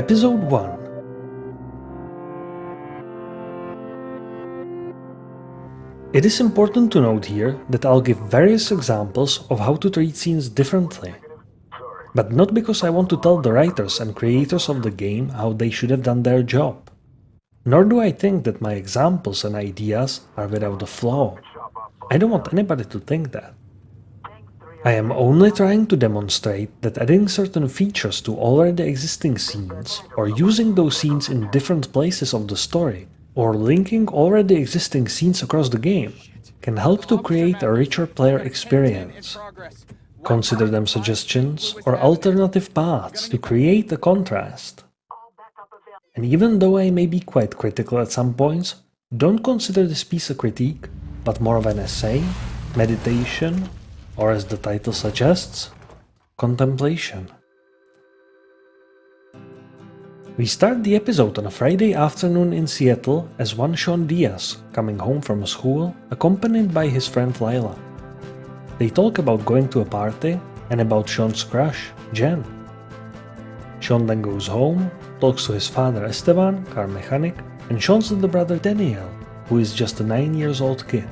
Episode 1. It is important to note here that I'll give various examples of how to treat scenes differently. But not because I want to tell the writers and creators of the game how they should have done their job. Nor do I think that my examples and ideas are without a flaw. I don't want anybody to think that. I am only trying to demonstrate that adding certain features to already existing scenes, or using those scenes in different places of the story, or linking already existing scenes across the game, can help to create a richer player experience. Consider them suggestions or alternative paths to create a contrast. And even though I may be quite critical at some points, don't consider this piece a critique, but more of an essay, meditation, or as the title suggests, contemplation. We start the episode on a Friday afternoon in Seattle as one Sean Diaz, coming home from school, accompanied by his friend Lila. They talk about going to a party and about Sean's crush, Jen. Sean then goes home, talks to his father Esteban, car mechanic, and Sean's little brother Daniel, who is just a 9-year-old kid.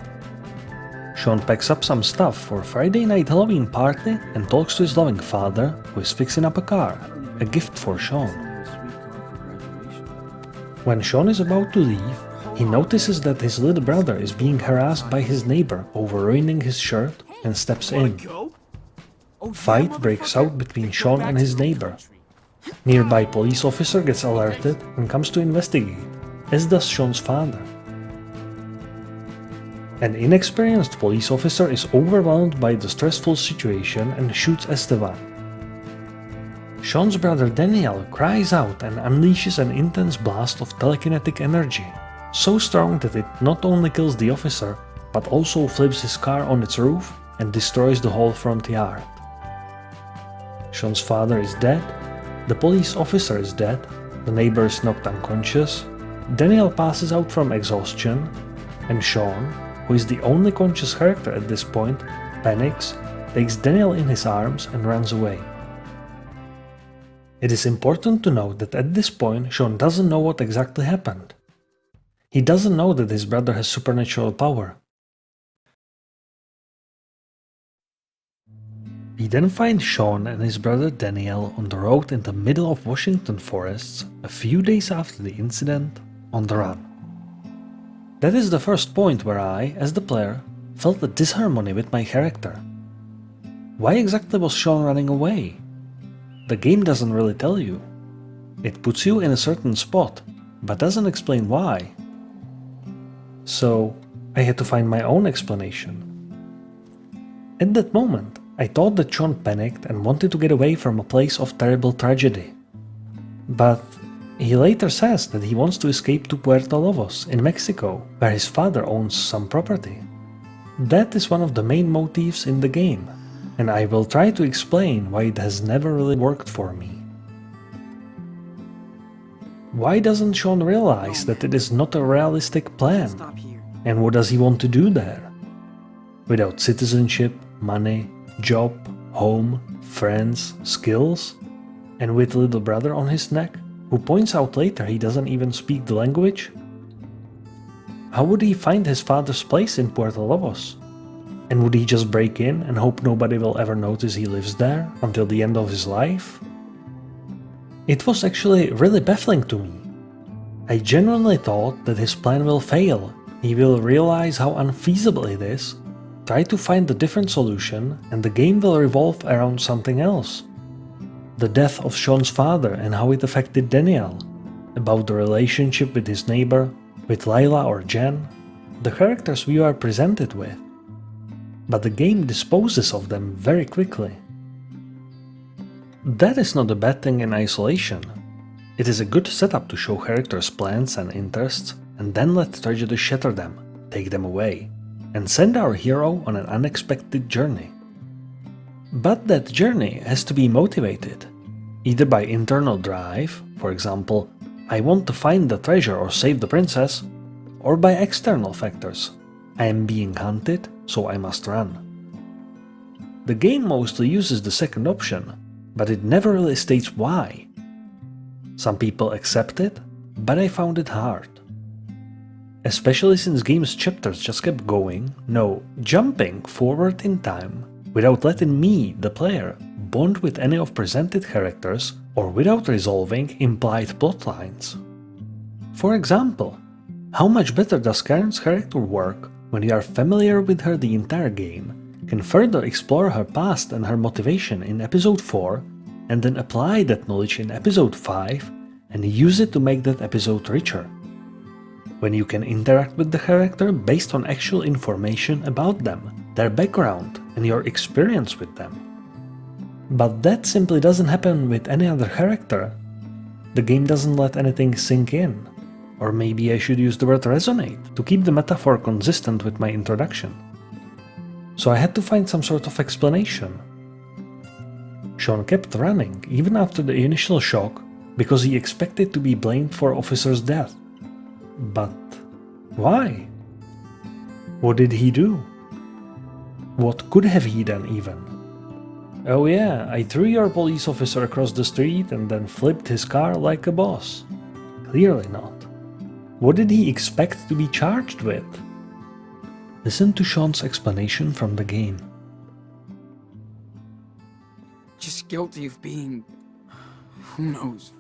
Sean packs up some stuff for a Friday night Halloween party and talks to his loving father, who is fixing up a car, a gift for Sean. When Sean is about to leave, he notices that his little brother is being harassed by his neighbor over ruining his shirt and steps in. Fight breaks out between Sean and his neighbor. Nearby police officer gets alerted and comes to investigate, as does Sean's father. An inexperienced police officer is overwhelmed by the stressful situation and shoots Esteban. Sean's brother Daniel cries out and unleashes an intense blast of telekinetic energy, so strong that it not only kills the officer, but also flips his car on its roof and destroys the whole front yard. Sean's father is dead, the police officer is dead, the neighbor is knocked unconscious, Daniel passes out from exhaustion, and Sean, who is the only conscious character at this point, panics, takes Daniel in his arms and runs away. It is important to note that at this point Sean doesn't know what exactly happened. He doesn't know that his brother has supernatural power. We then find Sean and his brother Daniel on the road in the middle of Washington forests a few days after the incident, on the run. That is the first point where I, as the player, felt a disharmony with my character. Why exactly was Sean running away? The game doesn't really tell you. It puts you in a certain spot, but doesn't explain why. So, I had to find my own explanation. At that moment, I thought that Sean panicked and wanted to get away from a place of terrible tragedy. But he later says that he wants to escape to Puerto Lobos in Mexico, where his father owns some property. That is one of the main motifs in the game, and I will try to explain why it has never really worked for me. Why doesn't Sean realize that it is not a realistic plan? And what does he want to do there? Without citizenship, money, job, home, friends, skills, and with little brother on his neck, who points out later he doesn't even speak the language? How would he find his father's place in Puerto Lobos? And would he just break in and hope nobody will ever notice he lives there until the end of his life? It was actually really baffling to me. I genuinely thought that his plan will fail. He will realize how unfeasible it is, try to find a different solution, and the game will revolve around something else. The death of Sean's father and how it affected Daniel, about the relationship with his neighbor, with Lila or Jen, the characters we are presented with. But the game disposes of them very quickly. That is not a bad thing in isolation. It is a good setup to show characters' plans and interests, and then let tragedy shatter them, take them away, and send our hero on an unexpected journey. But that journey has to be motivated, either by internal drive, for example, I want to find the treasure or save the princess, or by external factors, I am being hunted, so I must run. The game mostly uses the second option, but it never really states why. Some people accept it, but I found it hard. Especially since game's chapters just kept going, no, jumping forward in time, without letting me, the player, bond with any of presented characters or without resolving implied plotlines. For example, how much better does Karen's character work when you are familiar with her the entire game, can further explore her past and her motivation in episode 4, and then apply that knowledge in episode 5 and use it to make that episode richer? When you can interact with the character based on actual information about them, their background, and your experience with them. But that simply doesn't happen with any other character. The game doesn't let anything sink in. Or maybe I should use the word resonate to keep the metaphor consistent with my introduction. So I had to find some sort of explanation. Sean kept running even after the initial shock because he expected to be blamed for officer's death. But why? What did he do? What could have he done even? Oh yeah, I threw your police officer across the street and then flipped his car like a boss. Clearly not. What did he expect to be charged with? Listen to Sean's explanation from the game. Just guilty of being... who knows?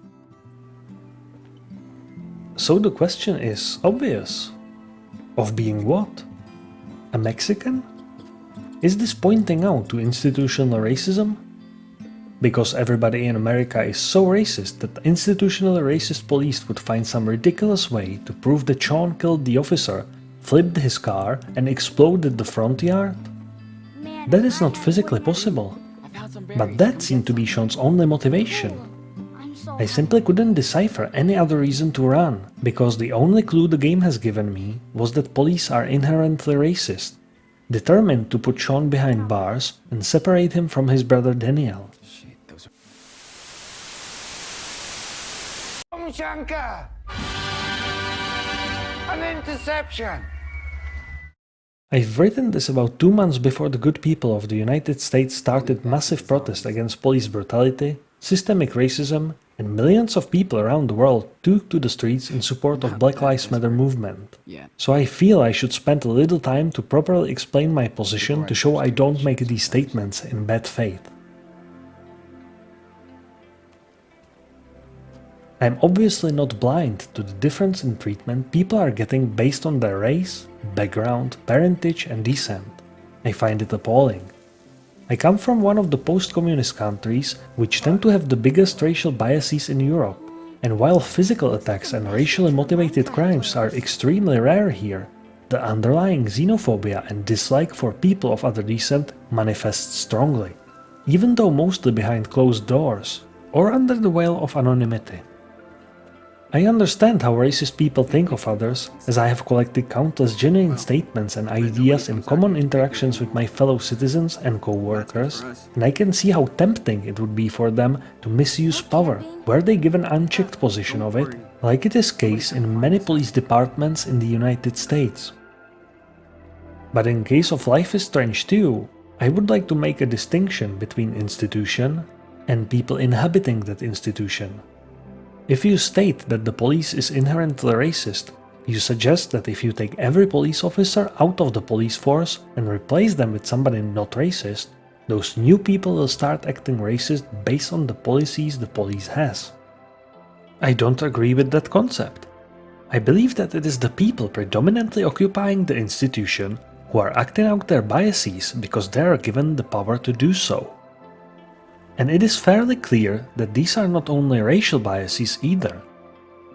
So the question is obvious. Of being what? A Mexican? Is this pointing out to institutional racism? Because everybody in America is so racist that the institutionally racist police would find some ridiculous way to prove that Sean killed the officer, flipped his car, and exploded the front yard? That is not physically possible. But that seemed to be Sean's only motivation. I simply couldn't decipher any other reason to run, because the only clue the game has given me was that police are inherently racist, determined to put Sean behind bars and separate him from his brother Daniel. Shankar! An interception! I've written this about 2 months before the good people of the United States started massive protest against police brutality, systemic racism, and millions of people around the world took to the streets in support of Black Lives Matter movement. So I feel I should spend a little time to properly explain my position to show I don't make these statements in bad faith. I'm obviously not blind to the difference in treatment people are getting based on their race, background, parentage and descent. I find it appalling. I come from one of the post-communist countries which tend to have the biggest racial biases in Europe, and while physical attacks and racially motivated crimes are extremely rare here, the underlying xenophobia and dislike for people of other descent manifests strongly, even though mostly behind closed doors or under the veil of anonymity. I understand how racist people think of others, as I have collected countless genuine statements and ideas in common interactions with my fellow citizens and co-workers, and I can see how tempting it would be for them to misuse power, where they give an unchecked position of it, like it is case in many police departments in the United States. But in case of Life is Strange 2, I would like to make a distinction between institution and people inhabiting that institution. If you state that the police is inherently racist, you suggest that if you take every police officer out of the police force and replace them with somebody not racist, those new people will start acting racist based on the policies the police has. I don't agree with that concept. I believe that it is the people predominantly occupying the institution who are acting out their biases because they are given the power to do so. And it is fairly clear that these are not only racial biases either.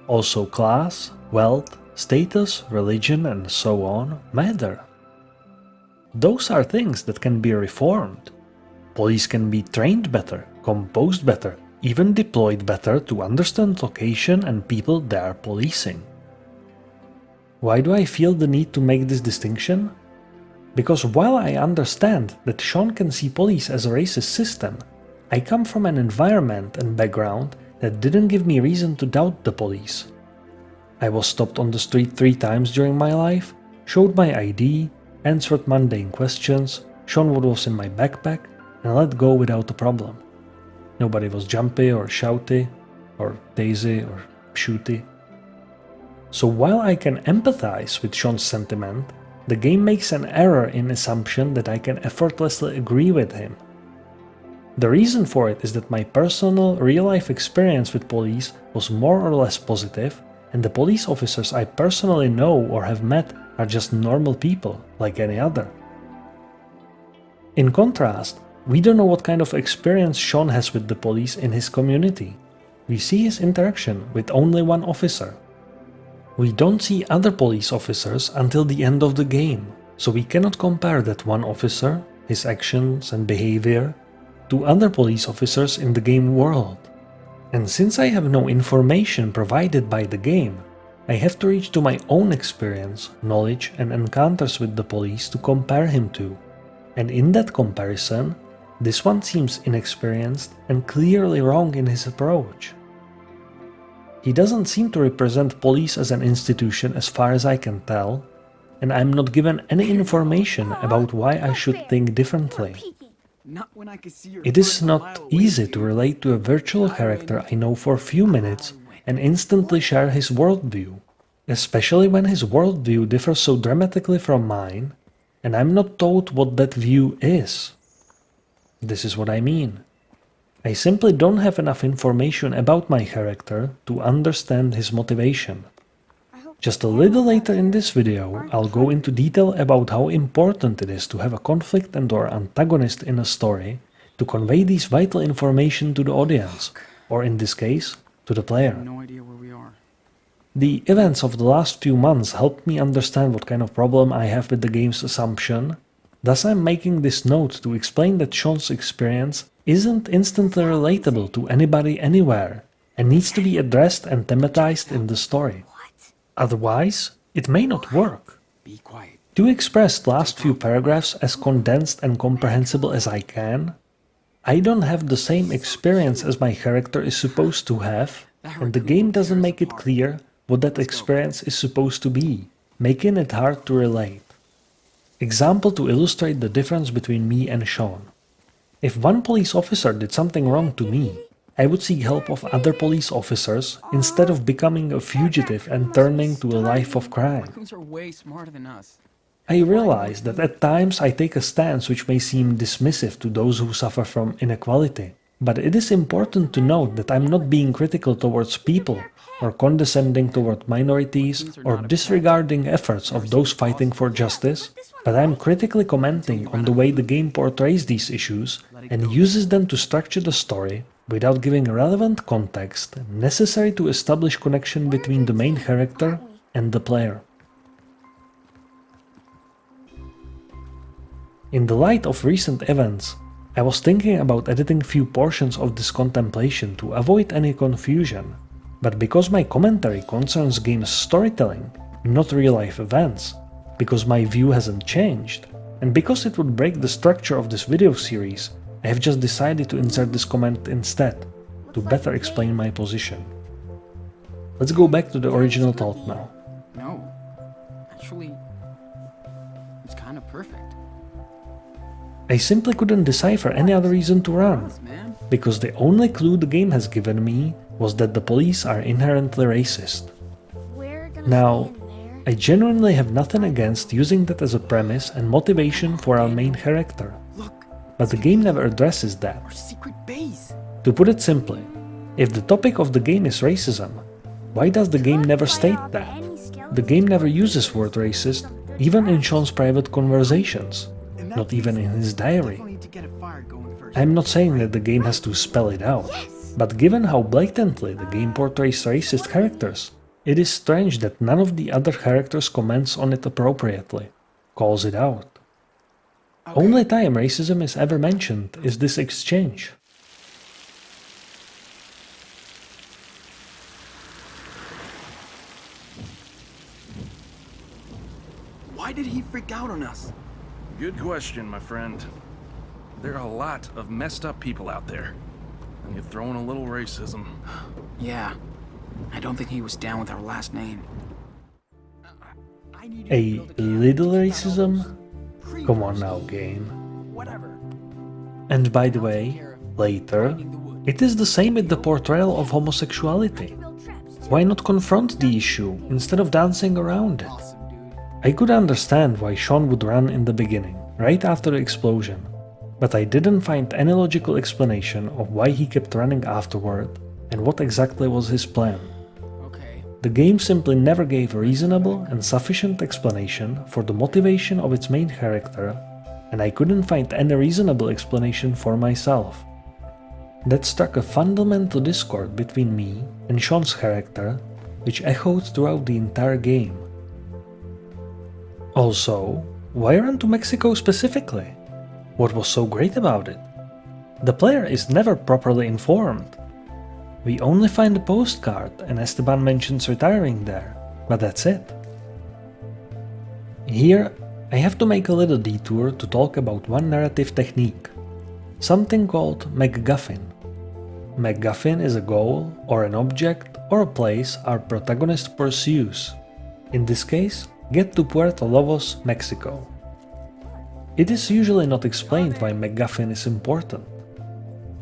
Also class, wealth, status, religion and so on matter. Those are things that can be reformed. Police can be trained better, composed better, even deployed better to understand location and people they are policing. Why do I feel the need to make this distinction? Because while I understand that Sean can see police as a racist system, I come from an environment and background that didn't give me reason to doubt the police. I was stopped on the street 3 times during my life, showed my ID, answered mundane questions, shown what was in my backpack, and let go without a problem. Nobody was jumpy or shouty. or Daisy, or Shooty. So while I can empathize with Sean's sentiment, the game makes an error in assumption that I can effortlessly agree with him. The reason for it is that my personal, real-life experience with police was more or less positive, and the police officers I personally know or have met are just normal people, like any other. In contrast, we don't know what kind of experience Sean has with the police in his community. We see his interaction with only one officer. We don't see other police officers until the end of the game, so we cannot compare that one officer, his actions and behavior, to other police officers in the game world. And since I have no information provided by the game, I have to reach to my own experience, knowledge and encounters with the police to compare him to. And in that comparison, this one seems inexperienced and clearly wrong in his approach. He doesn't seem to represent police as an institution as far as I can tell, and I'm not given any information about why I should think differently. It is not easy to relate to a virtual character I know for a few minutes and instantly share his worldview, especially when his worldview differs so dramatically from mine, and I'm not told what that view is. This is what I mean. I simply don't have enough information about my character to understand his motivation. Just a little later in this video, I'll go into detail about how important it is to have a conflict and/or antagonist in a story to convey these vital information to the audience, or in this case, to the player. No idea where we are. The events of the last few months helped me understand what kind of problem I have with the game's assumption. Thus I'm making this note to explain that Sean's experience isn't instantly relatable to anybody anywhere and needs to be addressed and thematized in the story. Otherwise, it may not work. Be quiet. To express the last few paragraphs as condensed and comprehensible as I can, I don't have the same experience as my character is supposed to have, and the game doesn't make it clear what that experience is supposed to be, making it hard to relate. Example to illustrate the difference between me and Sean. If one police officer did something wrong to me, I would seek help of other police officers instead of becoming a fugitive and turning to a life of crime. Raccoons are way smarter than us. I realize that at times I take a stance which may seem dismissive to those who suffer from inequality, but it is important to note that I'm not being critical towards people or condescending toward minorities or disregarding efforts of those fighting for justice, but I'm critically commenting on the way the game portrays these issues and uses them to structure the story without giving relevant context necessary to establish connection between the main character and the player. In the light of recent events, I was thinking about editing few portions of this contemplation to avoid any confusion, but because my commentary concerns game's storytelling, not real-life events, because my view hasn't changed, and because it would break the structure of this video series, I have just decided to insert this comment instead, to better explain my position. Let's go back to the original thought now. No. Actually, it's kind of perfect. I simply couldn't decipher any other reason to run, Honest, man. because the only clue the game has given me was that the police are inherently racist. Now, I genuinely have nothing against using that as a premise and motivation for our main character, Look, but the game never addresses that. our secret base. To put it simply, if the topic of the game is racism, why does the game never state that? The game never uses word racist, even in Sean's private conversations, not even in his diary. I'm not saying that the game has to spell it out, but given how blatantly the game portrays racist characters, it is strange that none of the other characters comments on it appropriately, calls it out. Only time racism is ever mentioned is this exchange. Why did he freak out on us? Good question, my friend. There are a lot of messed up people out there. And you throw in a little racism. Yeah. I don't think he was down with our last name. A little racism? Come on now, game. Whatever. And by the way, later, It is the same with the portrayal of homosexuality. Why not confront the issue instead of dancing around it? Awesome, dude. I could understand why Sean would run in the beginning, right after the explosion, but I didn't find any logical explanation of why he kept running afterward and what exactly was his plan. Okay. The game simply never gave a reasonable and sufficient explanation for the motivation of its main character, and I couldn't find any reasonable explanation for myself. That struck a fundamental discord between me and Sean's character, which echoed throughout the entire game. Also, why run to Mexico specifically? What was so great about it? The player is never properly informed. We only find a postcard and Esteban mentions retiring there, but that's it. Here, I have to make a little detour to talk about one narrative technique, something called MacGuffin. MacGuffin is a goal, or an object, or a place our protagonist pursues. In this case, get to Puerto Lobos, Mexico. It is usually not explained why MacGuffin is important.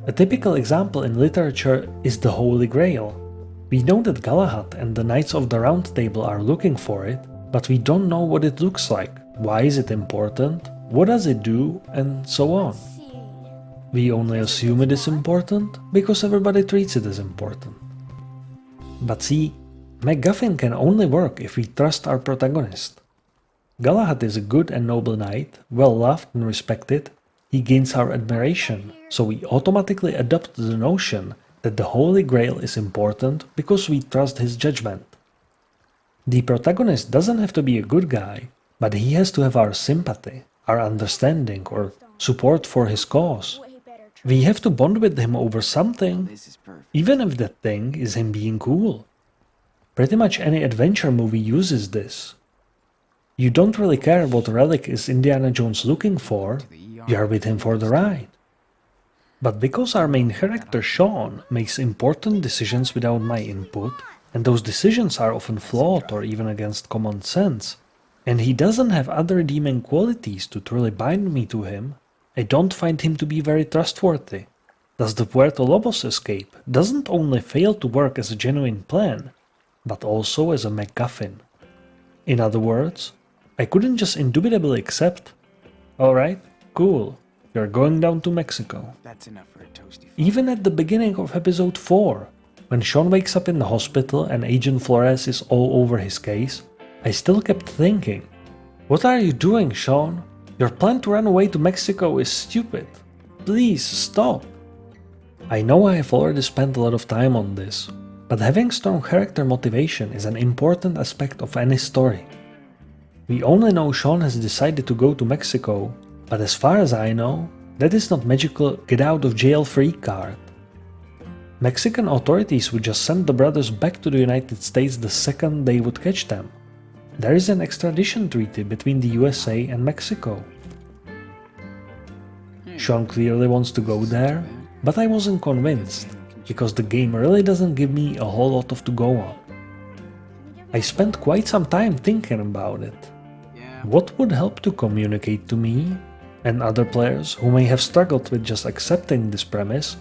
A typical example in literature is the Holy Grail. We know that Galahad and the Knights of the Round Table are looking for it, but we don't know what it looks like, why is it important, what does it do, and so on. We only assume it is important because everybody treats it as important. But see, MacGuffin can only work if we trust our protagonist. Galahad is a good and noble knight, well loved and respected. He gains our admiration, so we automatically adopt the notion that the Holy Grail is important because we trust his judgment. The protagonist doesn't have to be a good guy, but he has to have our sympathy, our understanding, or support for his cause. We have to bond with him over something, This is perfect. even if that thing is him being cool. Pretty much any adventure movie uses this. You don't really care what relic is Indiana Jones looking for, you are with him for the ride. But because our main character Sean makes important decisions without my input, and those decisions are often flawed or even against common sense, and he doesn't have other redeeming qualities to truly bind me to him, I don't find him to be very trustworthy. Thus the Puerto Lobos escape doesn't only fail to work as a genuine plan, but also as a MacGuffin. In other words, I couldn't just indubitably accept, alright, cool, you're going down to Mexico. That's enough for a toasty. Even at the beginning of episode 4, when Sean wakes up in the hospital and Agent Flores is all over his case, I still kept thinking, what are you doing, Sean? Your plan to run away to Mexico is stupid. Please stop. I know I have already spent a lot of time on this, but having strong character motivation is an important aspect of any story. We only know Sean has decided to go to Mexico, but as far as I know, that is not magical get out of jail free card. Mexican authorities would just send the brothers back to the United States the second they would catch them. There is an extradition treaty between the USA and Mexico. Sean clearly wants to go there, but I wasn't convinced, because the game really doesn't give me a whole lot of to go on. I spent quite some time thinking about it. Yeah. What would help to communicate to me, and other players who may have struggled with just accepting this premise,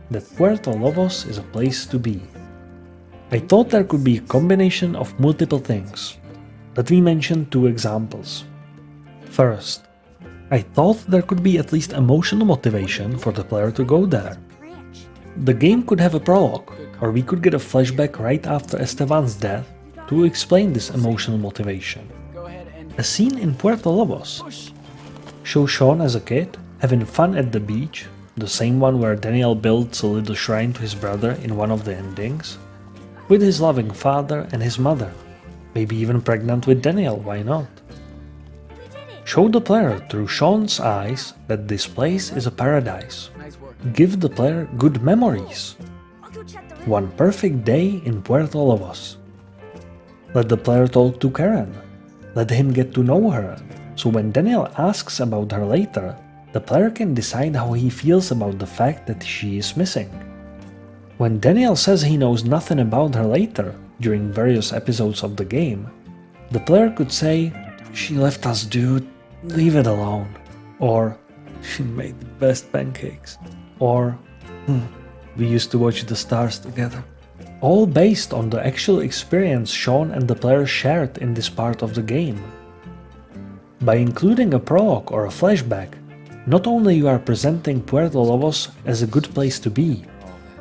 that Puerto Lobos is a place to be? I thought there could be a combination of multiple things. Let me mention 2 examples. First, I thought there could be at least emotional motivation for the player to go there. The game could have a prologue, or we could get a flashback right after Esteban's death to explain this emotional motivation. Go ahead and A scene in Puerto Lobos push. shows Sean as a kid having fun at the beach, the same one where Daniel builds a little shrine to his brother in one of the endings, with his loving father and his mother, maybe even pregnant with Daniel, why not? Show the player through Sean's eyes that this place is a paradise. Nice work. Give the player good memories. One perfect day in Puerto Lobos. Let the player talk to Karen. Let him get to know her, so when Daniel asks about her later, the player can decide how he feels about the fact that she is missing. When Daniel says he knows nothing about her later, during various episodes of the game, the player could say, "She left us, dude, leave it alone," or "She made the best pancakes," or we used to watch the stars together. All based on the actual experience Sean and the player shared in this part of the game. By including a prologue or a flashback, not only you are presenting Puerto Lobos as a good place to be,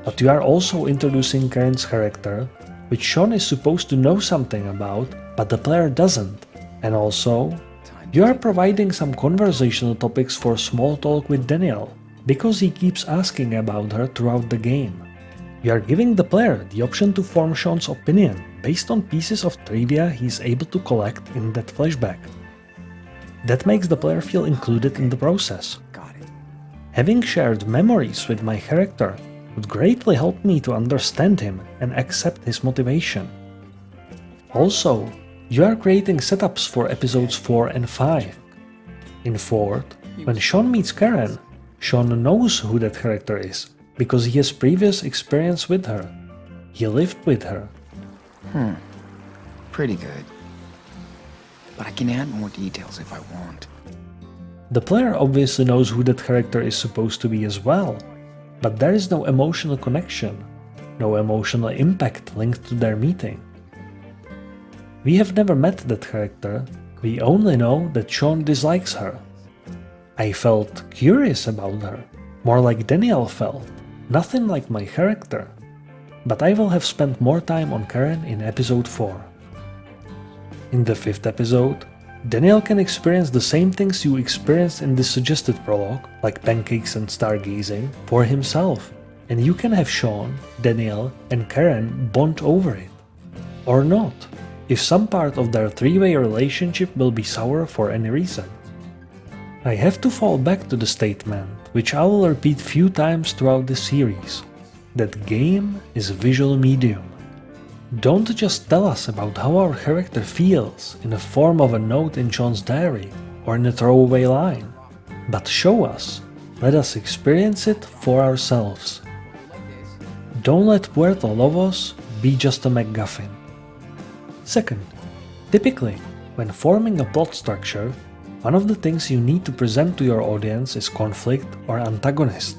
but you are also introducing Karen's character, which Sean is supposed to know something about, but the player doesn't. And also, you are providing some conversational topics for small talk with Daniel, because he keeps asking about her throughout the game. You are giving the player the option to form Sean's opinion based on pieces of trivia he is able to collect in that flashback. That makes the player feel included in the process. Got it. Having shared memories with my character would greatly help me to understand him and accept his motivation. Also, you are creating setups for episodes 4 and 5. In 4th, when Sean meets Karen, Sean knows who that character is, because he has previous experience with her. He lived with her. Pretty good. But I can add more details if I want. The player obviously knows who that character is supposed to be as well, but there is no emotional connection, no emotional impact linked to their meeting. We have never met that character, we only know that Sean dislikes her. I felt curious about her, more like Daniel felt, nothing like my character. But I will have spent more time on Karen in episode 4. In the 5th episode, Daniel can experience the same things you experienced in this suggested prologue, like pancakes and stargazing, for himself, and you can have Sean, Daniel, and Karen bond over it. Or not, if some part of their three-way relationship will be sour for any reason. I have to fall back to the statement, which I will repeat few times throughout this series, that game is a visual medium. Don't just tell us about how our character feels in the form of a note in Sean's diary or in a throwaway line, but show us, let us experience it for ourselves. Don't let Puerto Lobos be just a MacGuffin. Second, typically, when forming a plot structure, one of the things you need to present to your audience is conflict or antagonist.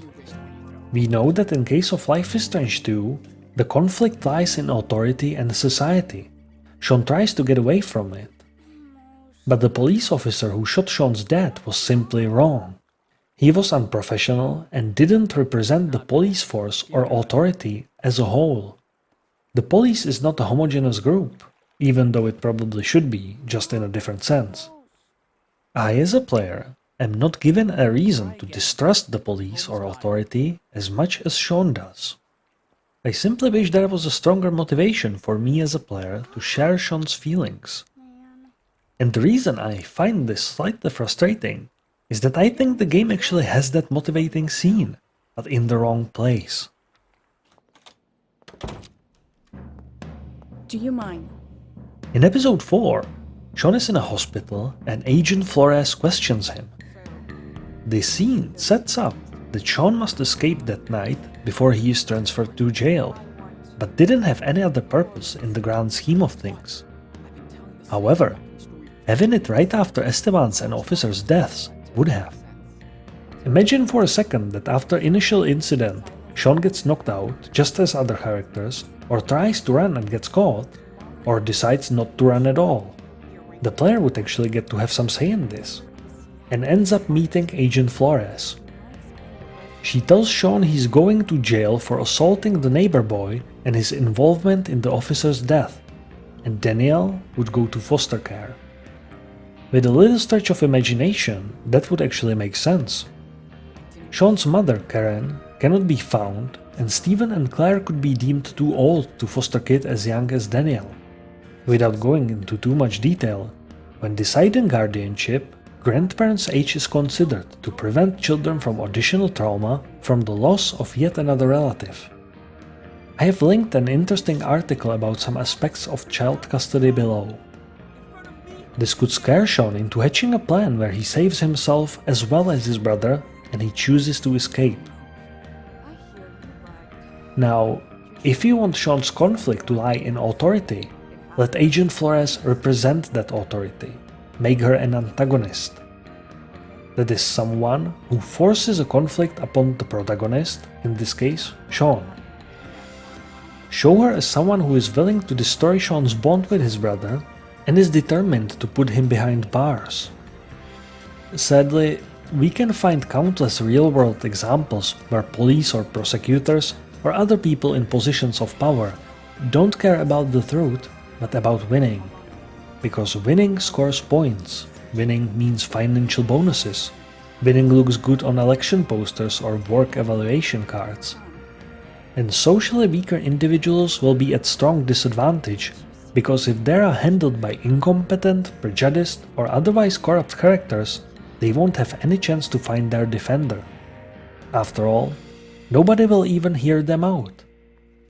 We know that in case of Life is Strange 2, the conflict lies in authority and society. Sean tries to get away from it. But the police officer who shot Sean's dad was simply wrong. He was unprofessional and didn't represent the police force or authority as a whole. The police is not a homogeneous group, even though it probably should be, just in a different sense. I, as a player, am not given a reason to distrust the police or authority as much as Sean does. I simply wish there was a stronger motivation for me as a player to share Sean's feelings. And the reason I find this slightly frustrating is that I think the game actually has that motivating scene, but in the wrong place. Do you mind? In episode 4, Sean is in a hospital and Agent Flores questions him. This scene sets up that Sean must escape that night before he is transferred to jail, but didn't have any other purpose in the grand scheme of things. However, having it right after Esteban's and officers' deaths would have. Imagine for a second that after initial incident, Sean gets knocked out just as other characters, or tries to run and gets caught, or decides not to run at all. The player would actually get to have some say in this, and ends up meeting Agent Flores. She tells Sean he's going to jail for assaulting the neighbor boy and his involvement in the officer's death, and Daniel would go to foster care. With a little stretch of imagination, that would actually make sense. Sean's mother, Karen, cannot be found, and Stephen and Claire could be deemed too old to foster kid as young as Daniel. Without going into too much detail, when deciding guardianship, grandparents' age is considered to prevent children from additional trauma from the loss of yet another relative. I have linked an interesting article about some aspects of child custody below. This could scare Sean into hatching a plan where he saves himself as well as his brother and he chooses to escape. Now, if you want Sean's conflict to lie in authority, let Agent Flores represent that authority, make her an antagonist. That is someone who forces a conflict upon the protagonist, in this case, Sean. Show her as someone who is willing to destroy Sean's bond with his brother and is determined to put him behind bars. Sadly, we can find countless real-world examples where police or prosecutors or other people in positions of power don't care about the truth, but about winning. Because winning scores points, winning means financial bonuses, winning looks good on election posters or work evaluation cards. And socially weaker individuals will be at strong disadvantage, because if they are handled by incompetent, prejudiced or otherwise corrupt characters, they won't have any chance to find their defender. After all, nobody will even hear them out.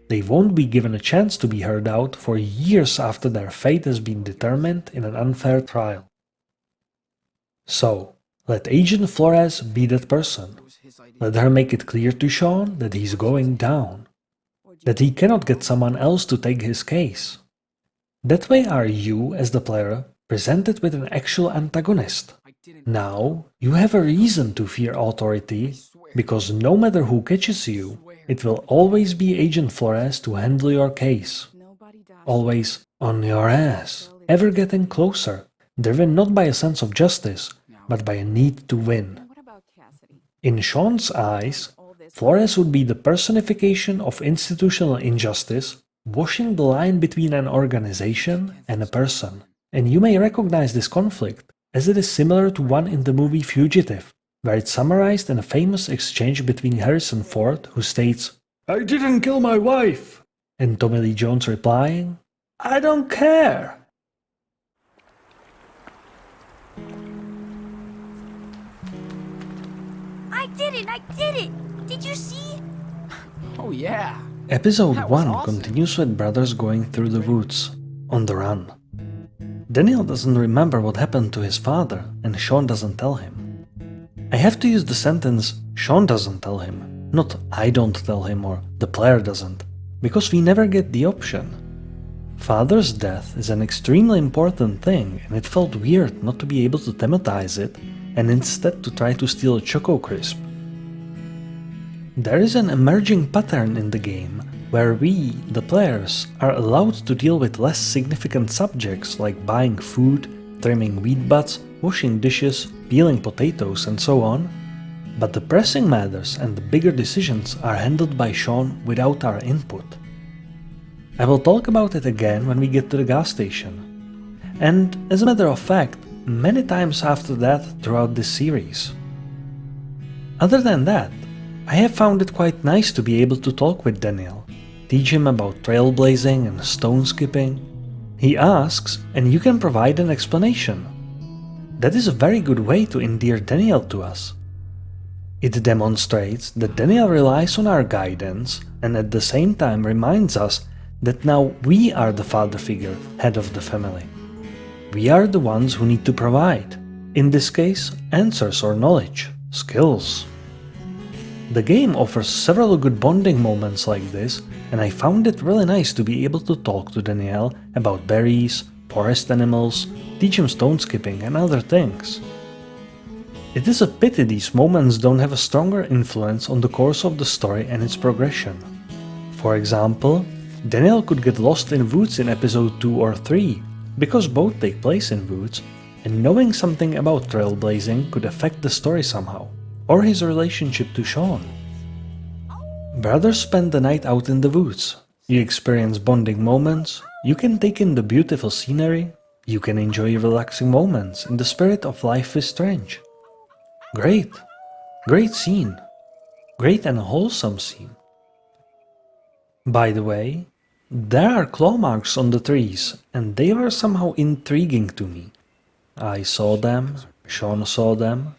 They won't be given a chance to be heard out for years after their fate has been determined in an unfair trial. So, let Agent Flores be that person. Let her make it clear to Sean that he's going down, that he cannot get someone else to take his case. That way are you, as the player, presented with an actual antagonist. Now, you have a reason to fear authority, because no matter who catches you, it will always be Agent Flores to handle your case. Always on your ass, ever getting closer, driven not by a sense of justice, but by a need to win. In Sean's eyes, Flores would be the personification of institutional injustice, washing the line between an organization and a person. And you may recognize this conflict, as it is similar to one in the movie Fugitive, where it's summarized in a famous exchange between Harrison Ford, who states, "I didn't kill my wife," and Tommy Lee Jones replying, "I don't care." I did it! Did you see? Oh yeah. Episode That was 1 awesome. continues with brothers going through the woods, on the run. Daniel doesn't remember what happened to his father, and Sean doesn't tell him. I have to use the sentence, Sean doesn't tell him, not I don't tell him or the player doesn't, because we never get the option. Father's death is an extremely important thing, and it felt weird not to be able to thematize it, and instead to try to steal a Choco Crisp. There is an emerging pattern in the game where we, the players, are allowed to deal with less significant subjects like buying food, trimming weed butts, washing dishes, peeling potatoes and so on, but the pressing matters and the bigger decisions are handled by Sean without our input. I will talk about it again when we get to the gas station. And as a matter of fact, many times after that throughout this series. Other than that, I have found it quite nice to be able to talk with Daniel, teach him about trailblazing and stone skipping. He asks, and you can provide an explanation. That is a very good way to endear Daniel to us. It demonstrates that Daniel relies on our guidance and at the same time reminds us that now we are the father figure, head of the family. We are the ones who need to provide, in this case, answers or knowledge, skills. The game offers several good bonding moments like this, and I found it really nice to be able to talk to Daniel about berries, forest animals, teach him stone skipping and other things. It is a pity these moments don't have a stronger influence on the course of the story and its progression. For example, Daniel could get lost in woods in episode 2 or 3, because both take place in woods, and knowing something about trailblazing could affect the story somehow, or his relationship to Sean. Brothers spend the night out in the woods. You experience bonding moments, you can take in the beautiful scenery, you can enjoy relaxing moments in the spirit of Life is Strange. Great! Great scene. Great and wholesome scene. By the way, there are claw marks on the trees, and they were somehow intriguing to me. I saw them, Sean saw them,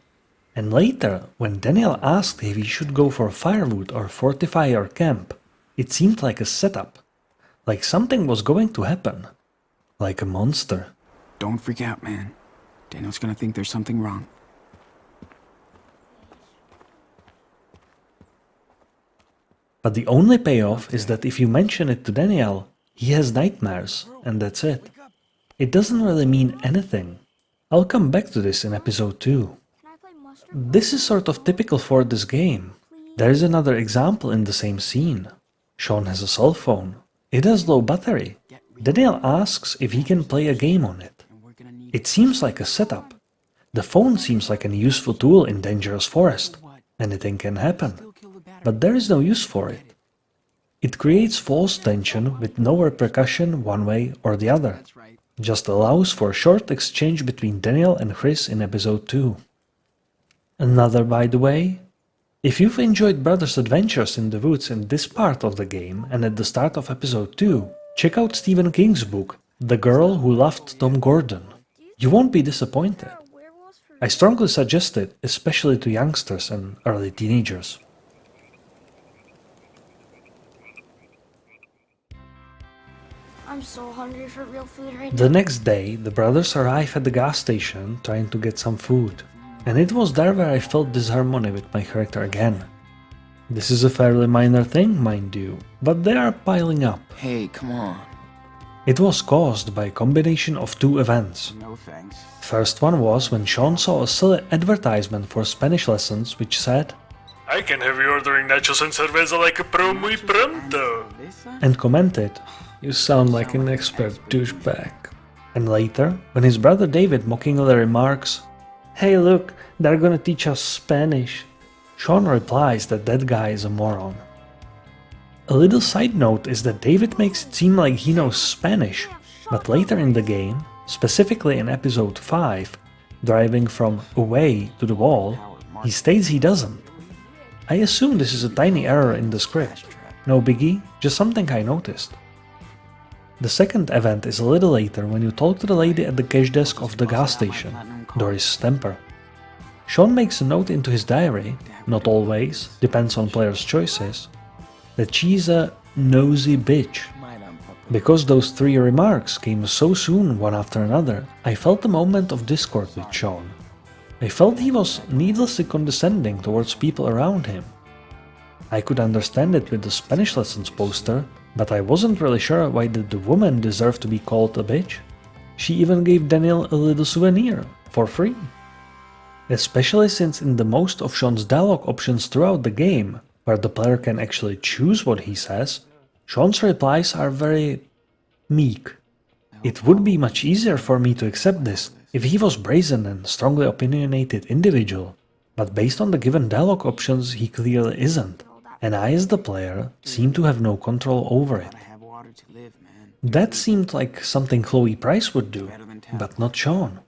and later, when Daniel asked if he should go for firewood or fortify our camp, it seemed like a setup, like something was going to happen, like a monster. Don't freak out, man. Daniel's gonna think there's something wrong. But the only payoff is that if you mention it to Daniel, he has nightmares, and that's it. It doesn't really mean anything. I'll come back to this in episode 2. This is sort of typical for this game. There is another example in the same scene. Sean has a cell phone. It has low battery. Daniel asks if he can play a game on it. It seems like a setup. The phone seems like a useful tool in dangerous forest. Anything can happen. But there is no use for it. It creates false tension with no repercussion one way or the other. Just allows for a short exchange between Daniel and Chris in episode 2. Another, by the way, if you've enjoyed Brothers' adventures in the woods in this part of the game and at the start of episode 2, check out Stephen King's book, The Girl Who Loved Tom Gordon. You won't be disappointed. I strongly suggest it, especially to youngsters and early teenagers. I'm so hungry for real food right now. The next day, the brothers arrive at the gas station trying to get some food. And it was there where I felt disharmony with my character again. This is a fairly minor thing, mind you, but they are piling up. Hey, come on. It was caused by a combination of two events. No thanks. First one was when Sean saw a silly advertisement for Spanish lessons which said, "I can have you ordering nachos and cerveza like a pro muy pronto," and commented, "You sound like an expert douchebag." And later, when his brother David mockingly remarks, "Hey look, they're gonna teach us Spanish," Sean replies that that guy is a moron. A little side note is that David makes it seem like he knows Spanish, but later in the game, specifically in episode 5, driving from away to the wall, he states he doesn't. I assume this is a tiny error in the script. No biggie, just something I noticed. The second event is a little later when you talk to the lady at the cash desk of the gas station, Doris Stamper. Sean makes a note into his diary, not always, depends on players' choices, that she's a nosy bitch. Because those three remarks came so soon one after another, I felt a moment of discord with Sean. I felt he was needlessly condescending towards people around him. I could understand it with the Spanish lessons poster, but I wasn't really sure why did the woman deserve to be called a bitch. She even gave Daniel a little souvenir, for free. Especially since in the most of Sean's dialogue options throughout the game, where the player can actually choose what he says, Sean's replies are very meek. It would be much easier for me to accept this if he was brazen and strongly opinionated individual, but based on the given dialogue options he clearly isn't, and I as the player seem to have no control over it. That seemed like something Chloe Price would do, but not Sean.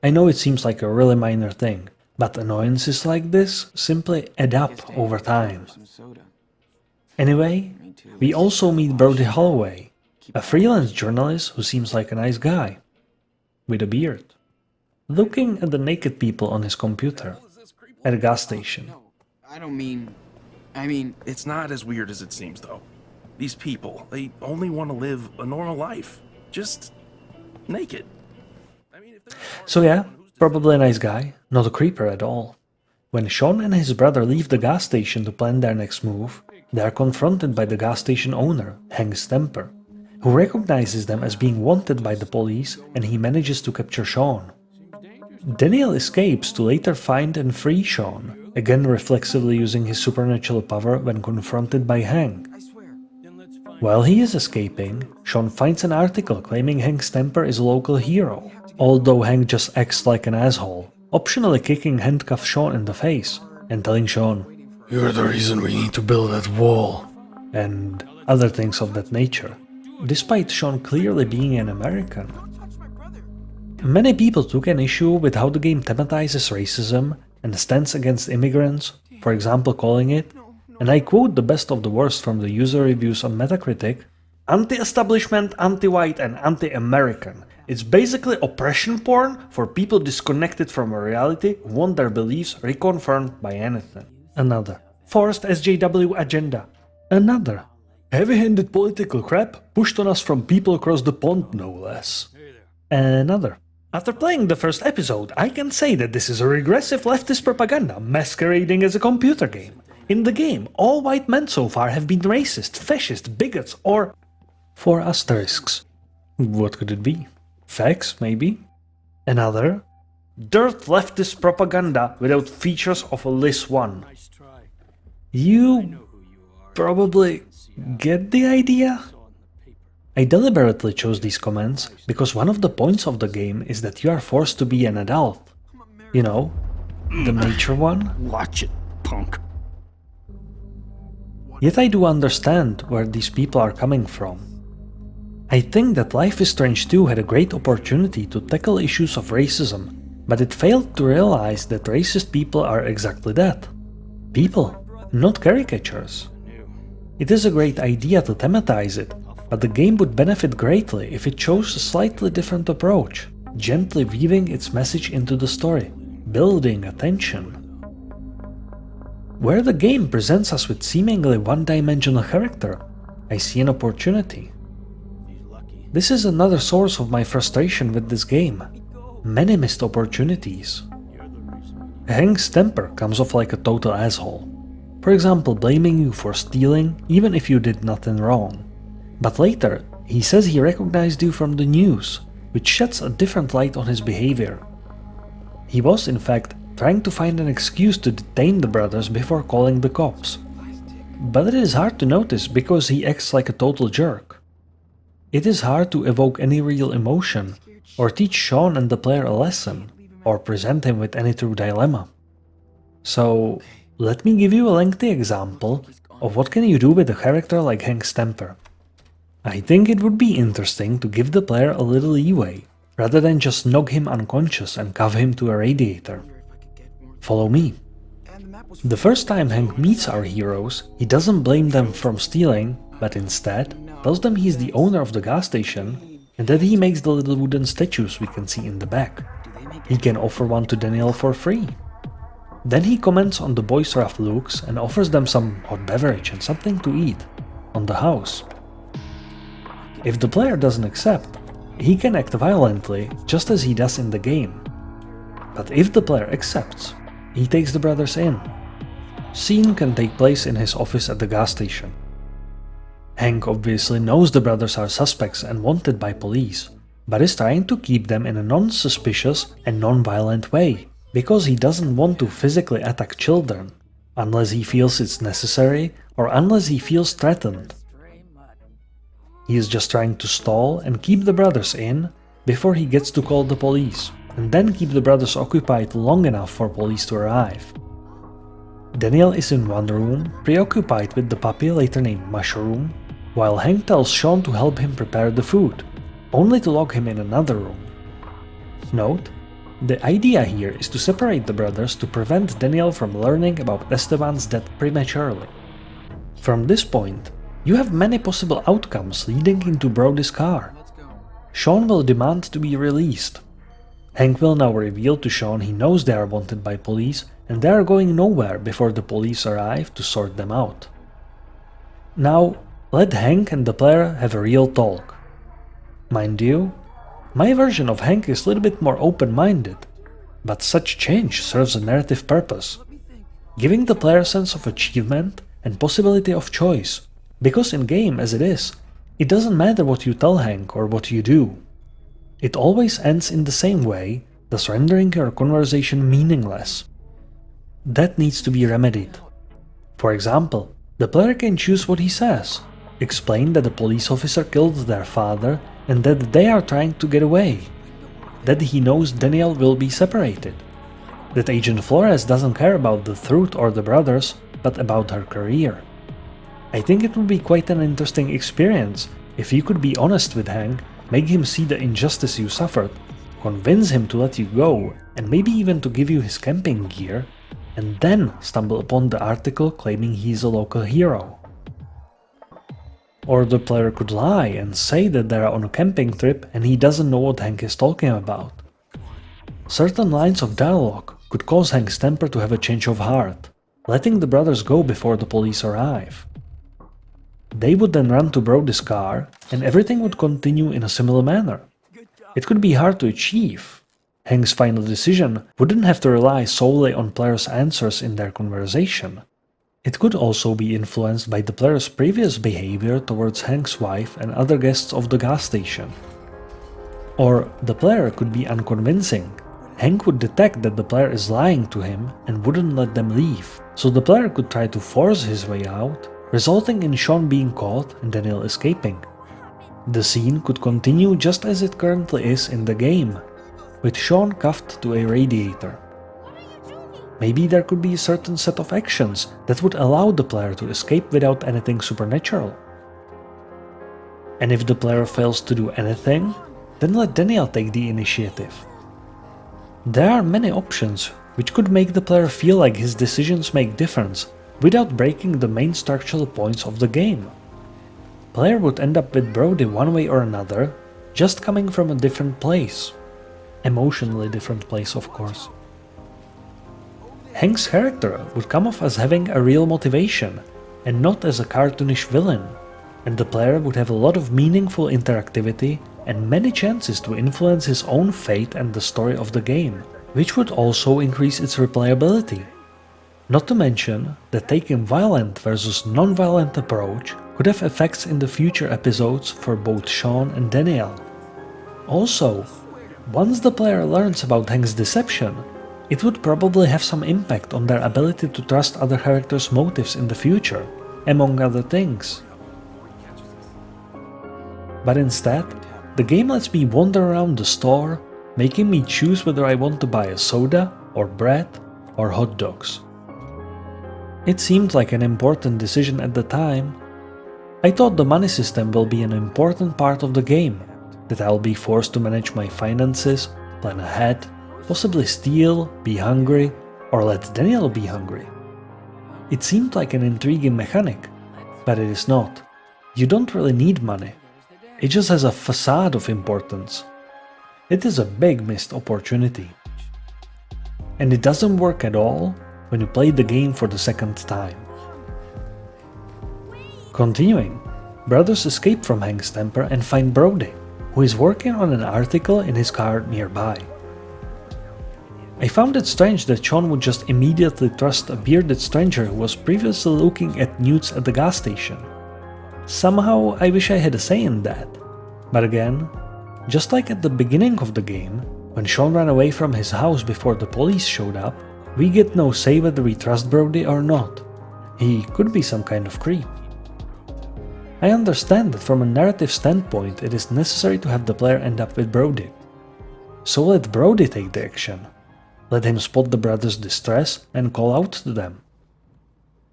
I know it seems like a really minor thing, but annoyances like this simply add up over time. Anyway, we also meet Brody Holloway, a freelance journalist who seems like a nice guy, with a beard, looking at the naked people on his computer at a gas station. I mean... It's not as weird as it seems, though. These people, they only want to live a normal life. Just naked. So yeah, probably a nice guy, not a creeper at all. When Sean and his brother leave the gas station to plan their next move, they are confronted by the gas station owner, Hank Stamper, who recognizes them as being wanted by the police, and he manages to capture Sean. Daniel escapes to later find and free Sean, again reflexively using his supernatural power when confronted by Hank. While he is escaping, Sean finds an article claiming Hank Stamper is a local hero, although Hank just acts like an asshole, optionally kicking handcuffed Sean in the face and telling Sean, "You're the reason we need to build that wall," and other things of that nature, despite Sean clearly being an American. Many people took an issue with how the game thematizes racism and stands against immigrants, for example calling it, and I quote the best of the worst from the user reviews on Metacritic, "Anti-establishment, anti-white and anti-American. It's basically oppression porn for people disconnected from a reality who want their beliefs reconfirmed by anything." Another, "Forced SJW agenda." Another, "Heavy-handed political crap pushed on us from people across the pond, no less." Another, "After playing the first episode, I can say that this is a regressive leftist propaganda masquerading as a computer game. In the game, all white men so far have been racist, fascist, bigots, or..." 4 asterisks. What could it be? Facts, maybe? Another, Dirt leftist propaganda without features of a Liz 1. You probably get the idea? I deliberately chose these comments because one of the points of the game is that you are forced to be an adult. You know, the mature one. Watch it, punk. Yet I do understand where these people are coming from. I think that Life is Strange 2 had a great opportunity to tackle issues of racism, but it failed to realize that racist people are exactly that. People, not caricatures. It is a great idea to thematize it, but the game would benefit greatly if it chose a slightly different approach, gently weaving its message into the story, building attention. Where the game presents us with seemingly one-dimensional character, I see an opportunity. This is another source of my frustration with this game. Many missed opportunities. Hank's temper comes off like a total asshole. For example, blaming you for stealing even if you did nothing wrong. But later, he says he recognized you from the news, which sheds a different light on his behavior. He was, in fact, trying to find an excuse to detain the brothers before calling the cops. But it is hard to notice because he acts like a total jerk. It is hard to evoke any real emotion, or teach Sean and the player a lesson, or present him with any true dilemma. So, let me give you a lengthy example of what can you do with a character like Hank's temper. I think it would be interesting to give the player a little leeway, rather than just knock him unconscious and cuff him to a radiator. Follow me. The first time Hank meets our heroes, he doesn't blame them for stealing, but instead tells them he's the owner of the gas station and that he makes the little wooden statues we can see in the back. He can offer one to Daniel for free. Then he comments on the boys' rough looks and offers them some hot beverage and something to eat on the house. If the player doesn't accept, he can act violently just as he does in the game. But if the player accepts, he takes the brothers in. Scene can take place in his office at the gas station. Hank obviously knows the brothers are suspects and wanted by police, but is trying to keep them in a non-suspicious and non-violent way, because he doesn't want to physically attack children, unless he feels it's necessary or unless he feels threatened. He is just trying to stall and keep the brothers in before he gets to call the police, and then keep the brothers occupied long enough for police to arrive. Daniel is in one room, preoccupied with the puppy later named Mushroom, while Hank tells Sean to help him prepare the food, only to lock him in another room. Note, the idea here is to separate the brothers to prevent Daniel from learning about Esteban's death prematurely. From this point, you have many possible outcomes leading into Brody's car. Sean will demand to be released. Hank will now reveal to Sean he knows they are wanted by police and they are going nowhere before the police arrive to sort them out. Now, let Hank and the player have a real talk. Mind you, my version of Hank is a little bit more open-minded, but such change serves a narrative purpose, giving the player a sense of achievement and possibility of choice, because in-game as it is, it doesn't matter what you tell Hank or what you do. It always ends in the same way, thus rendering your conversation meaningless. That needs to be remedied. For example, the player can choose what he says, explain that the police officer killed their father and that they are trying to get away, that he knows Daniel will be separated, that Agent Flores doesn't care about the truth or the brothers, but about her career. I think it would be quite an interesting experience if you could be honest with Hank, make him see the injustice you suffered, convince him to let you go, and maybe even to give you his camping gear, and then stumble upon the article claiming he's a local hero. Or the player could lie and say that they are on a camping trip and he doesn't know what Hank is talking about. Certain lines of dialogue could cause Hank's temper to have a change of heart, letting the brothers go before the police arrive. They would then run to Brody's car and everything would continue in a similar manner. It could be hard to achieve. Hank's final decision wouldn't have to rely solely on players' answers in their conversation. It could also be influenced by the player's previous behavior towards Hank's wife and other guests of the gas station. Or the player could be unconvincing, Hank would detect that the player is lying to him and wouldn't let them leave, so the player could try to force his way out, resulting in Sean being caught and Daniel escaping. The scene could continue just as it currently is in the game, with Sean cuffed to a radiator. Maybe there could be a certain set of actions that would allow the player to escape without anything supernatural. And if the player fails to do anything, then let Daniel take the initiative. There are many options which could make the player feel like his decisions make difference without breaking the main structural points of the game. Player would end up with Brody one way or another, just coming from a different place. Emotionally different place, of course. Hank's character would come off as having a real motivation, and not as a cartoonish villain, and the player would have a lot of meaningful interactivity and many chances to influence his own fate and the story of the game, which would also increase its replayability. Not to mention that taking violent versus non-violent approach could have effects in the future episodes for both Sean and Daniel. Also, once the player learns about Hank's deception, it would probably have some impact on their ability to trust other characters' motives in the future, among other things. But instead, the game lets me wander around the store, making me choose whether I want to buy a soda, or bread, or hot dogs. It seemed like an important decision at the time. I thought the money system will be an important part of the game, that I'll be forced to manage my finances, plan ahead, possibly steal, be hungry, or let Daniel be hungry. It seemed like an intriguing mechanic, but it is not. You don't really need money. It just has a facade of importance. It is a big missed opportunity. And it doesn't work at all when you play the game for the second time. Continuing, brothers escape from Hank's temper and find Brody, who is working on an article in his car nearby. I found it strange that Sean would just immediately trust a bearded stranger who was previously looking at nudes at the gas station. Somehow I wish I had a say in that. But again, just like at the beginning of the game, when Sean ran away from his house before the police showed up, we get no say whether we trust Brody or not. He could be some kind of creep. I understand that from a narrative standpoint it is necessary to have the player end up with Brody. So let Brody take the action. Let him spot the brothers' distress and call out to them.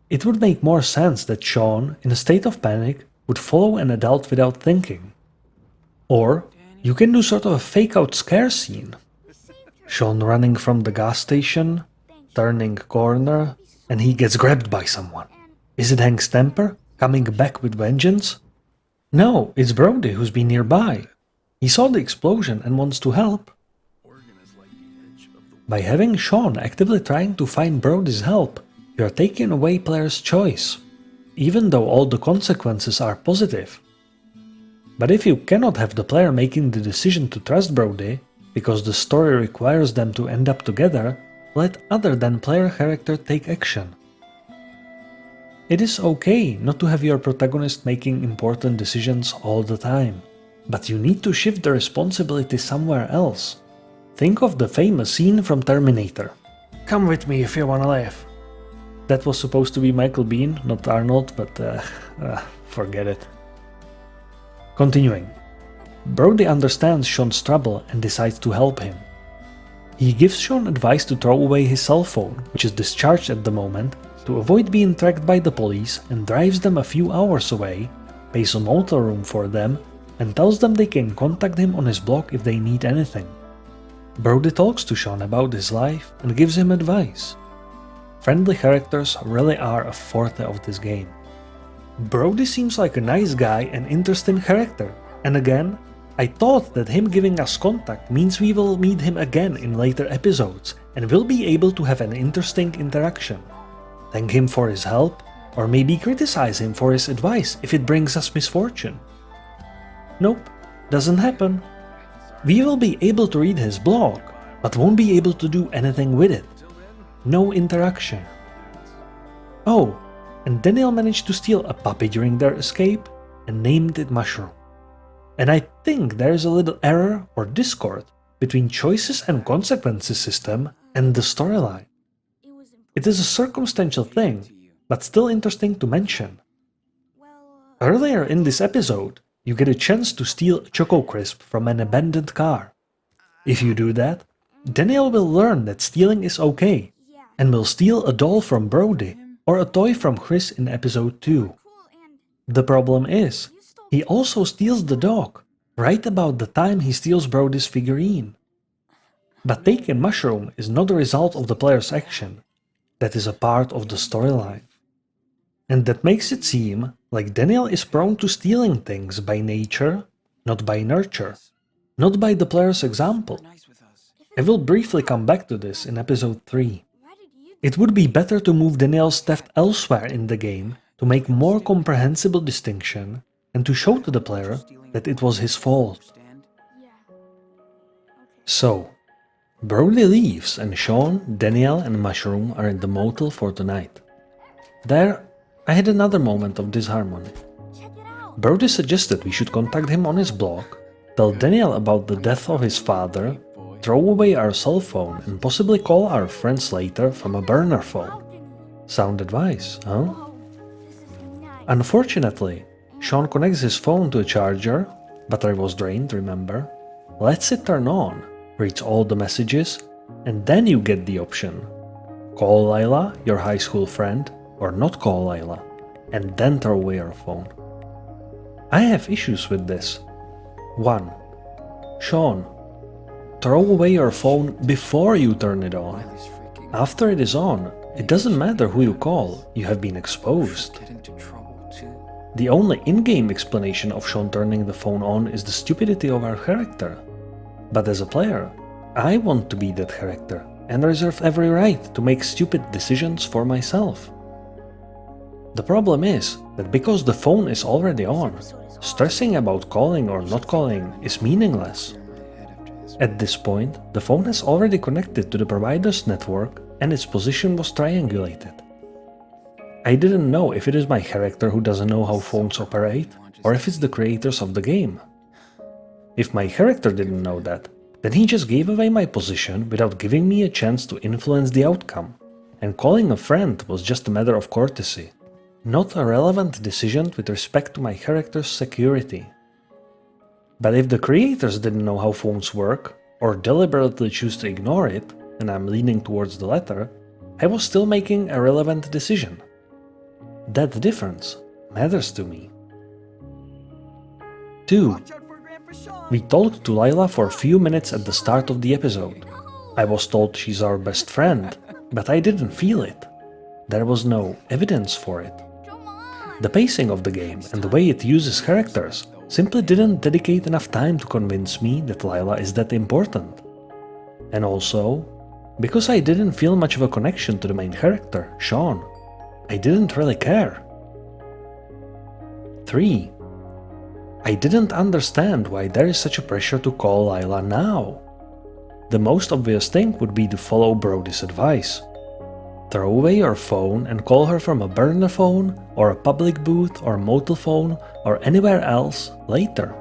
It would make more sense that Sean, in a state of panic, would follow an adult without thinking. Or you can do sort of a fake-out scare scene. Sean running from the gas station, turning corner, and he gets grabbed by someone. Is it Hank's temper, coming back with vengeance? No, it's Brody who's been nearby. He saw the explosion and wants to help. By having Sean actively trying to find Brody's help, you are taking away player's choice, even though all the consequences are positive. But if you cannot have the player making the decision to trust Brody, because the story requires them to end up together, let other than player character take action. It is okay not to have your protagonist making important decisions all the time, but you need to shift the responsibility somewhere else. Think of the famous scene from Terminator. Come with me if you wanna live. That was supposed to be Michael Biehn, not Arnold, but forget it. Continuing. Brody understands Sean's trouble and decides to help him. He gives Sean advice to throw away his cell phone, which is discharged at the moment, to avoid being tracked by the police, and drives them a few hours away, pays a motel room for them, and tells them they can contact him on his blog if they need anything. Brody talks to Sean about his life and gives him advice. Friendly characters really are a forte of this game. Brody seems like a nice guy and interesting character, and again, I thought that him giving us contact means we will meet him again in later episodes and will be able to have an interesting interaction. Thank him for his help, or maybe criticize him for his advice if it brings us misfortune. Nope, doesn't happen. We will be able to read his blog, but won't be able to do anything with it. No interaction. Oh, and Daniel managed to steal a puppy during their escape and named it Mushroom. And I think there is a little error or discord between choices and consequences system and the storyline. It is a circumstantial thing, but still interesting to mention. Earlier in this episode, you get a chance to steal a Choco Crisp from an abandoned car. If you do that, Daniel will learn that stealing is okay, and will steal a doll from Brody or a toy from Chris in episode 2. The problem is, he also steals the dog, right about the time he steals Brody's figurine. But taking Mushroom is not the result of the player's action, that is a part of the storyline. And that makes it seem like Daniel is prone to stealing things by nature, not by nurture, not by the player's example. I will briefly come back to this in episode 3. It would be better to move Daniel's theft elsewhere in the game to make more comprehensible distinction and to show to the player that it was his fault. So, Brody leaves and Sean, Daniel and Mushroom are in the motel for tonight. There, I had another moment of disharmony. Brody suggested we should contact him on his blog, tell Daniel about the death of his father, throw away our cell phone and possibly call our friends later from a burner phone. Sound advice, huh? Unfortunately, Sean connects his phone to a charger, battery was drained, remember, lets it turn on, reads all the messages, and then you get the option. Call Lila, your high school friend, or not call Lila, and then throw away your phone. I have issues with this. 1. Sean, throw away your phone before you turn it on. After it is on, it doesn't matter who you call, you have been exposed. The only in-game explanation of Sean turning the phone on is the stupidity of our character. But as a player, I want to be that character and reserve every right to make stupid decisions for myself. The problem is that because the phone is already on, stressing about calling or not calling is meaningless. At this point, the phone has already connected to the provider's network and its position was triangulated. I didn't know if it is my character who doesn't know how phones operate, or if it's the creators of the game. If my character didn't know that, then he just gave away my position without giving me a chance to influence the outcome, and calling a friend was just a matter of courtesy, not a relevant decision with respect to my character's security. But if the creators didn't know how phones work, or deliberately choose to ignore it, and I'm leaning towards the latter, I was still making a relevant decision. That difference matters to me. 2. We talked to Lila for a few minutes at the start of the episode. I was told she's our best friend, but I didn't feel it. There was no evidence for it. The pacing of the game and the way it uses characters simply didn't dedicate enough time to convince me that Lila is that important. And also, because I didn't feel much of a connection to the main character, Sean, I didn't really care. 3. I didn't understand why there is such a pressure to call Lila now. The most obvious thing would be to follow Brody's advice. Throw away your phone and call her from a burner phone, or a public booth, or motel phone, or anywhere else later.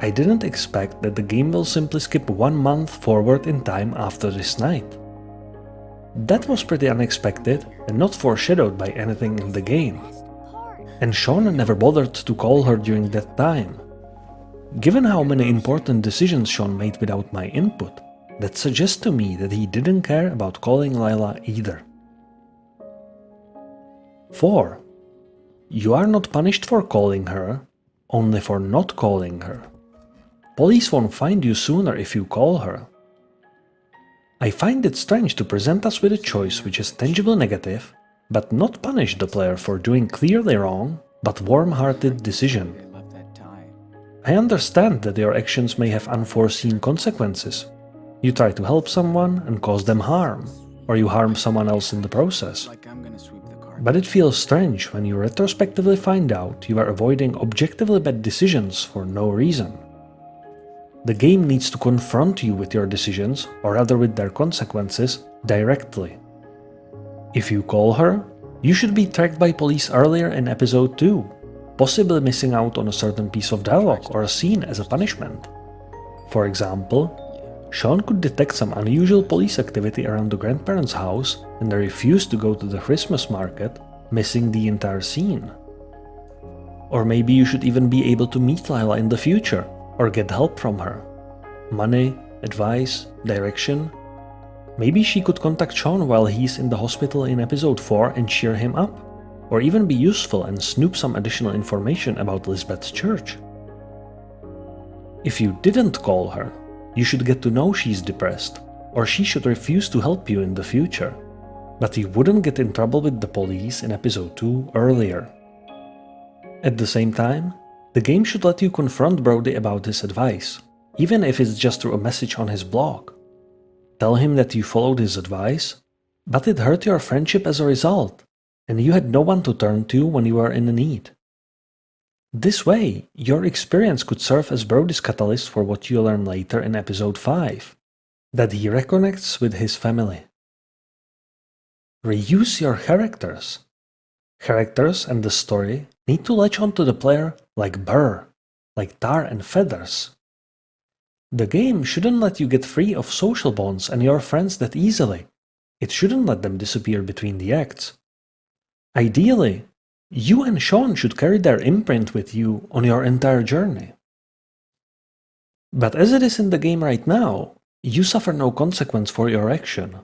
I didn't expect that the game will simply skip 1 month forward in time after this night. That was pretty unexpected and not foreshadowed by anything in the game. And Sean never bothered to call her during that time. Given how many important decisions Sean made without my input, that suggests to me that he didn't care about calling Lila either. 4. You are not punished for calling her, only for not calling her. Police won't find you sooner if you call her. I find it strange to present us with a choice which is tangibly negative, but not punish the player for doing clearly wrong, but warm-hearted decision. I understand that your actions may have unforeseen consequences. You try to help someone and cause them harm, or you harm someone else in the process. But it feels strange when you retrospectively find out you are avoiding objectively bad decisions for no reason. The game needs to confront you with your decisions, or rather with their consequences, directly. If you call her, you should be tracked by police earlier in episode 2, possibly missing out on a certain piece of dialogue or a scene as a punishment. For example, Sean could detect some unusual police activity around the grandparents' house and they refused to go to the Christmas market, missing the entire scene. Or maybe you should even be able to meet Lila in the future, or get help from her. Money, advice, direction. Maybe she could contact Sean while he's in the hospital in episode 4 and cheer him up, or even be useful and snoop some additional information about Lisbeth's church. If you didn't call her, you should get to know she's depressed, or she should refuse to help you in the future, but you wouldn't get in trouble with the police in episode 2 earlier. At the same time, the game should let you confront Brody about his advice, even if it's just through a message on his blog. Tell him that you followed his advice, but it hurt your friendship as a result, and you had no one to turn to when you were in need. This way, your experience could serve as Brody's catalyst for what you learn later in episode 5, that he reconnects with his family. Reuse your characters. Characters and the story need to latch onto the player like burr, like tar and feathers. The game shouldn't let you get free of social bonds and your friends that easily. It shouldn't let them disappear between the acts. Ideally, you and Sean should carry their imprint with you on your entire journey. But as it is in the game right now, you suffer no consequence for your action.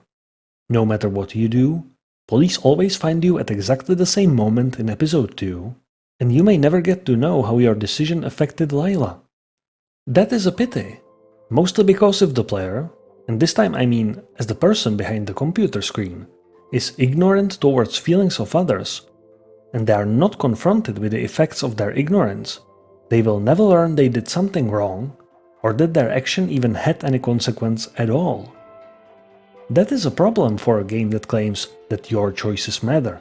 No matter what you do, police always find you at exactly the same moment in episode 2, and you may never get to know how your decision affected Lila. That is a pity, mostly because if the player, and this time I mean as the person behind the computer screen, is ignorant towards feelings of others, and they are not confronted with the effects of their ignorance, they will never learn they did something wrong, or that their action even had any consequence at all. That is a problem for a game that claims that your choices matter.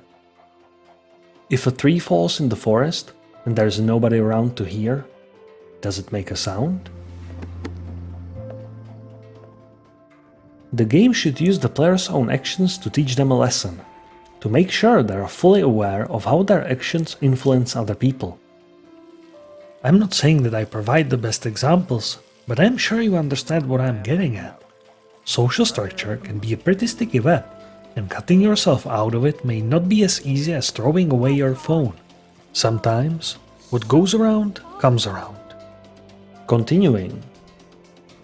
If a tree falls in the forest and there's nobody around to hear, does it make a sound? The game should use the player's own actions to teach them a lesson, to make sure they are fully aware of how their actions influence other people. I'm not saying that I provide the best examples, but I'm sure you understand what I'm getting at. Social structure can be a pretty sticky web, and cutting yourself out of it may not be as easy as throwing away your phone. Sometimes, what goes around comes around. Continuing.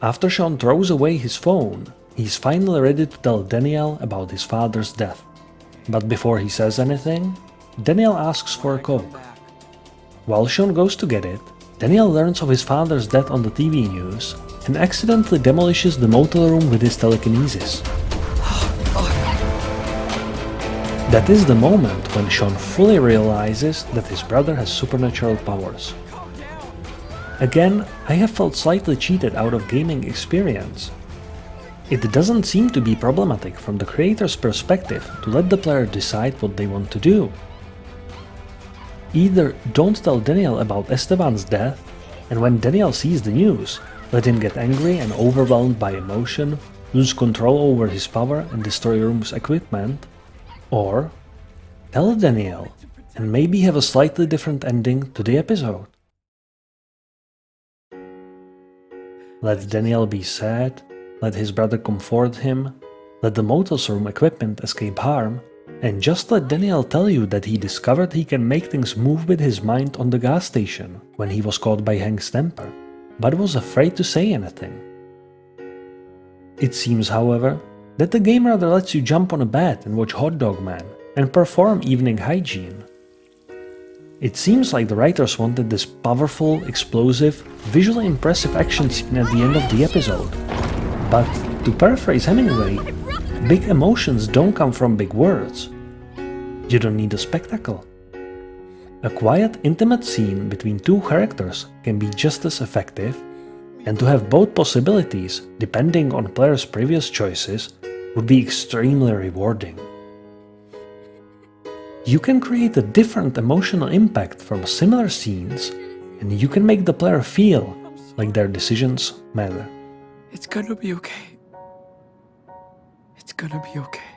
After Sean throws away his phone, he's finally ready to tell Danielle about his father's death. But before he says anything, Danielle asks for a Coke. While Sean goes to get it, Danielle learns of his father's death on the TV news and accidentally demolishes the motel room with his telekinesis. That is the moment when Sean fully realizes that his brother has supernatural powers. Again, I have felt slightly cheated out of gaming experience. It doesn't seem to be problematic from the creator's perspective to let the player decide what they want to do. Either don't tell Danielle about Esteban's death, and when Danielle sees the news, let him get angry and overwhelmed by emotion, lose control over his power and destroy room's equipment, or tell Danielle and maybe have a slightly different ending to the episode. Let Danielle be sad, let his brother comfort him, let the motel's room equipment escape harm, and just let Danielle tell you that he discovered he can make things move with his mind on the gas station when he was caught by Hank's temper, but was afraid to say anything. It seems, however, that the game rather lets you jump on a bed and watch Hot Dog Man and perform evening hygiene. It seems like the writers wanted this powerful, explosive, visually impressive action scene at the end of the episode. But, to paraphrase Hemingway, big emotions don't come from big words. You don't need a spectacle. A quiet, intimate scene between two characters can be just as effective, and to have both possibilities, depending on players' previous choices, would be extremely rewarding. You can create a different emotional impact from similar scenes, and you can make the player feel like their decisions matter. It's gonna be okay. It's gonna be okay.